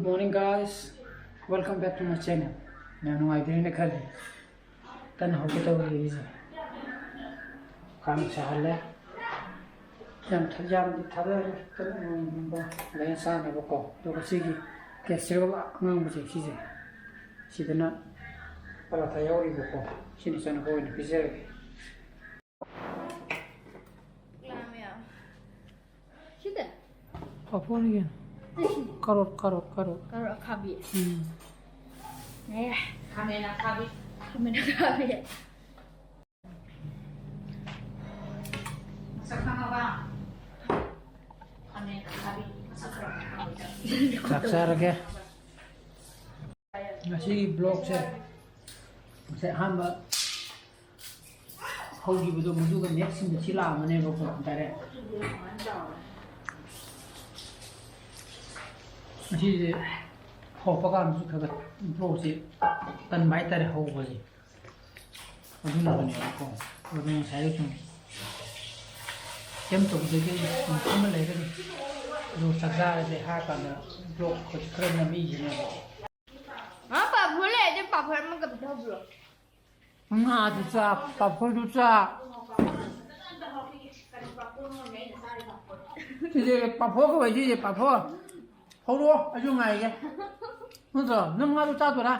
Good morning, guys. Welcome back to my channel. Now I didn't call it. Then how to do it? Come chale. Jam thada le sa na ko. To ko sigi ke sero ngam je sije. Sidana para ta yori ko. Sini sana ko ni pise. Sudah. Apa ni? Karot. Karot kabi. Kamera kabi. Masakan apa? Kamera kabi. Saksara ke? Masih blog saya hamba hoji betul kan next ni sila mana ko tare masih ho pakan su khaga blog si tan mai tare ho boji aduna bani ko aduna sai tu kem to je ke kuma le ke ro saksara de ha kan blog ko kren na mi je ne Apa boleh je papa emang kebetulan belum. Nga duca, papa duca. Jadi papa ko jadi papa. Holo, ayo ngai ke. Nggak, nggak duca tu lah.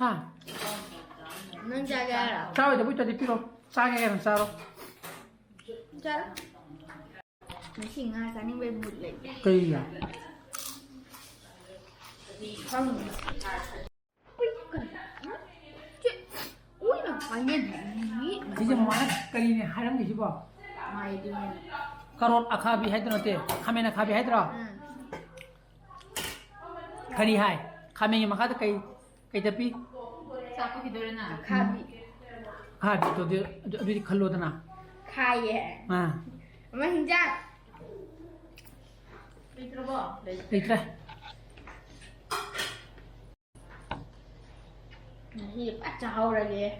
Ha. Nang jaga lah. Tahu itu buat di piro, sangat kan saro. Jaga. Mesti nggak kan ini boleh. Kaya. Kamu. Ui lah, banyak ni. Jadi mana kali ni haram ni siapa? Mai dia. Karot akhabi hai tu nanti, kami nak akhabi hai tu. Kali hai, kami yang makan tu kai tapi. Siapa tidur na? Kabi. Akhabi tu dia di kalau tu na. Kaya. Ah, Macam jaga. Tidur apa? itu. Ni baca hau lagi.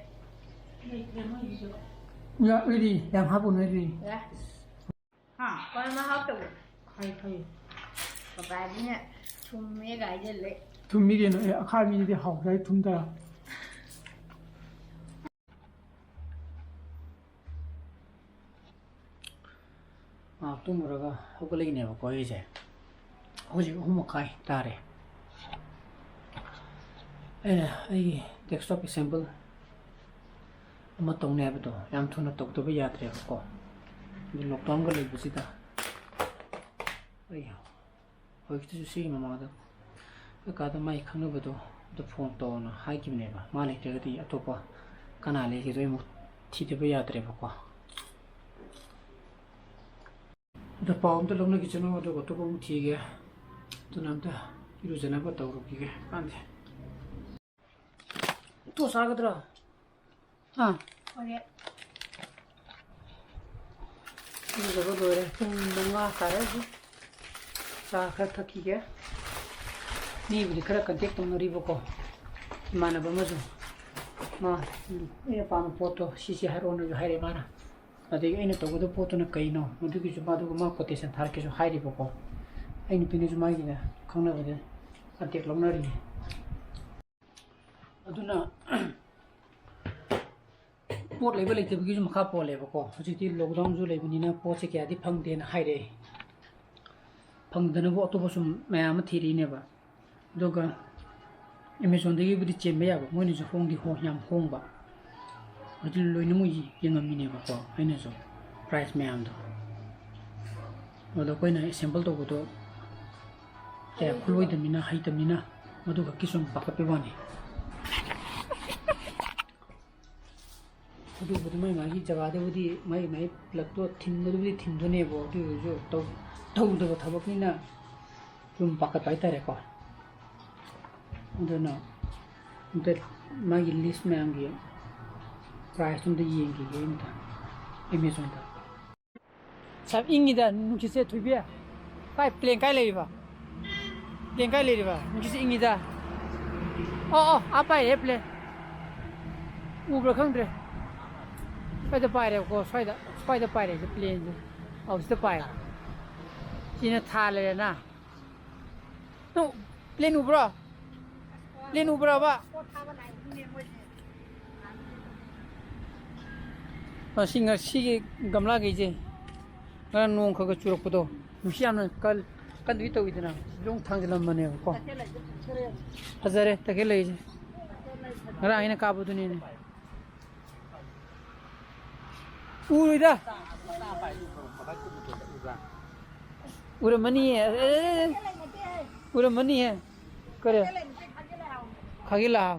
Ya, ini yang habun ini. Ya. Ha, kau mah hau tu. Kai. Papa ni cuma gaya je le. tum미게 아카미디 하우라이 tum다. 아, tum으로가 호글링네 봐 거이제. 호지 호모카이 따래. 이 덱스톱 샘플 아마 동네부터 양투나 똑똑 야트려 거. 이 록다운 걸 입으시다. 아이야. 거기도 주시 마마다. 그까도 마이 강로부터 또 폰토나 하이기네바. 말이 되게 아토파 카나레 기도이 뭐 티데버 야트려 거. 더 파운드 롱나 기천어 도 것도 좀 티게. 또 남다 이루잖아 봐 떠오르기게. 안 돼. 또 사가더라. 아. Okey. 이거 그래. 뭔가 가야지. 자, 그렇다 기게. 니 우리 그렇게 덱도 놀이 보고. 많아 보면서. 이 밤 포토 시시 하러 오는 거 하리 많아. 나도 이거 또 포토는 거이노. 어디게 좀 봐도 막 포테션 다르게 좀 하리 보고. 아니 비니 좀 하기네. 강나거든. 덱 롱너리. अदुना pot label लेते बगी जुम खा पोले बको हजिति lockdown जो लेबनिना pot से क्या दि फंगदेन हाइरे फंगदन बो तो सुम मयाम three नेबा दोगा अमेज़न दगी बुदि चेमबे याबो मोनि जो होंदि हो याम होंबा हजि लोइनो मुयि यंगमि नेबा को आइना जो प्राइस मयाम दो ओदो कोइना सैंपल तो बतो ए खुलोइ दमिना हाइतमिना मदुगा किसुम पाकपे बानी अदुबुदि माई जगादबुदि माई प्लगतो थिनबुदि थिनदोनेबो अदुजो तौदबो थबकनिना जुम पाकत हाइतारेको अदुना उते माई लिस्ट मैमगी प्राइस तुम द येंगी गेमता अमेज़न दा सब इंगिदा नुकिसे थुबिया काय प्लेन काय लेबा नुकिसे इंगिदा आपाय हे plane उब्र खंद्रे Spider pirate ko spider pirate the plane. Oh, it's the pirate. Sina TALLE na. No, plane ubra. Plane ubra ba? Singa sige gamla geje. Ngara nong khaga churok podo. Musiamna kal kadwi to idna. Long thanglam mane ko. Hazare takele geje. Ngara aina ka bodu ni. Uida. Ura mani hai. Ura mani hai. Kare. Khagila.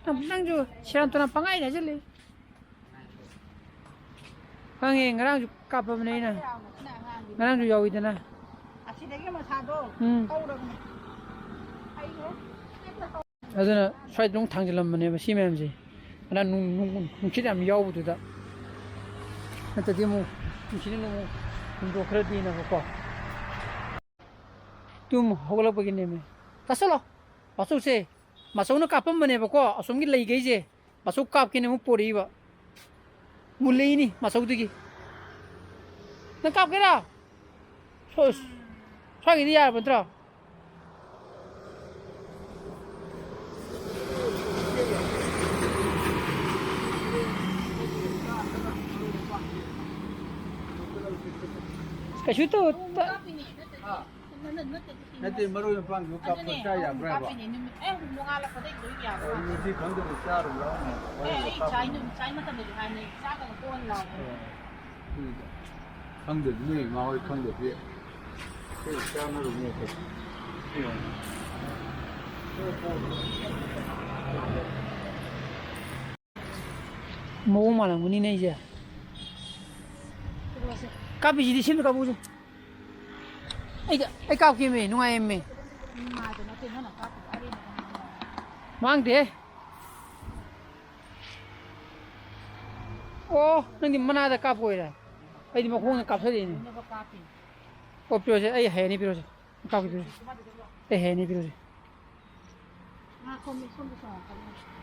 Nang jo siam tona pangai na jale. Kange ngarang ju kapa mane na. Ngarang ju yawi dana. Asidagi masado. Aduna swai dong thangjilam mane ba simem ji. Ana nung chidam yawu du da. Nata demo chini nung do khra di na ko. Tum hogla bagine me. Kasalo. Pasu se. Masau na kapam mane ba ko asum gi lei gei je. Masuk kap kine mu pori ba. Mulai ini masuk digi. Nakap kira. Sos. Soal ini ya bentar. Kasih tu. Nanti maru yang pang juga percaya berapa? Mau ngalah pada itu ya. Ini kan tu besar lah. Chai macam ni kan ni. Saya kan pun lah. Kan tu ni mau kan tu dia. Ini sama rumah tu. Mau mana muni ni je. Kapi jadi sini kapu je. Ai kap kimi nunga emme. Mang de. Oh, nanti mana ada kap koi dah. Ai di makong kap saja ini. Oh, piro je. Ai hai ni piro je. Kap piro. Ai hai ni piro je.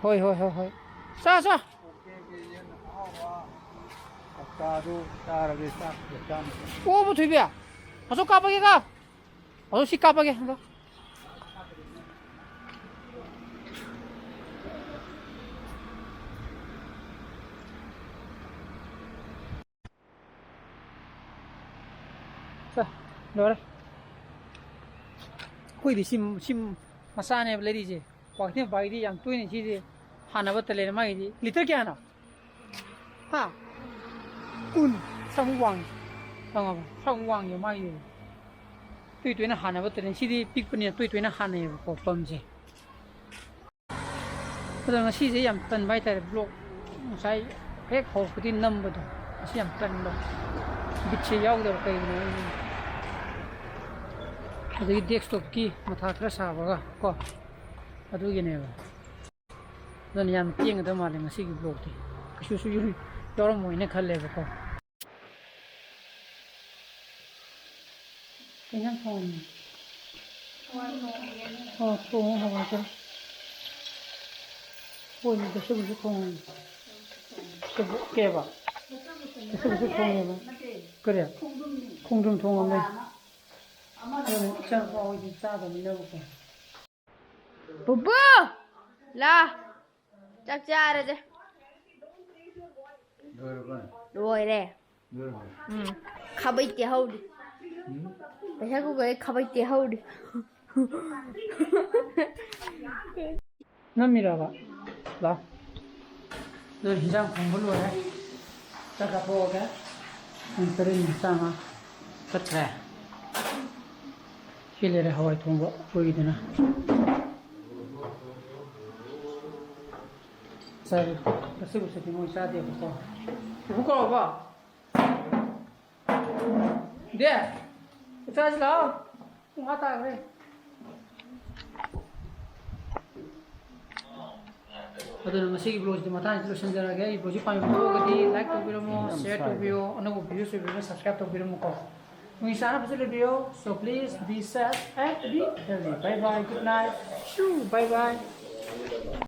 Hoi. Sa. Taruh taruh besar besar. Oh, betul biar. Masuk kap lagi kap. Masuk si kap lagi. Sa, lor. Koi di sim masa ne beli je. Waktu ni bagi di yang tu ni sih. Hana betul le mai di. Liter kya na? Ha. Kun samwang. Tengok, samwang yang mai di. Tu na hana betul ni sih pik punya tu na hana yang kau pemje. Kalau ngasih je yang pen baik ter blok. Saya hek kau putin number tu. Ngasih yang pen tu. Bici jauh dah kayak ni. Ada desktop ki mata terasa baga ko. Aduh gini ba. Dan yang tiang itu malah ngasih blok tu. Susu yuri. Orang mau ini khalle ba ko. Kenyang phone. Oh, phone hawa tu. Phone itu sebab phone. Sebab keba. Sebab phone ba. Kerja. Khungdum thong amne. Chẳng bao nhiêu xa rồi mình đâu có. Bubbu! La! Chắc cha rồi chứ. Rồi nè. Khabay tiya hau đi. Bây giờ cô gái khabay tiya hau đi. Namira ba. La. Rồi hijang không bolu hai. Ta ka po ka. Interin sama. Katra. Kile re hawai thongba poi dina. Sai, kasu se mo sa de ko. Ku ko ba? De. Charge lao. Ngata re. Adun masih blog di mata itu sendiri lagi. Blog di pagi blog di like to video mo, share to video, anu video se video subscribe to video mo ko. Mengisahkan pasal video, so please be safe and be healthy. Bye bye, good night. Shoo, bye bye.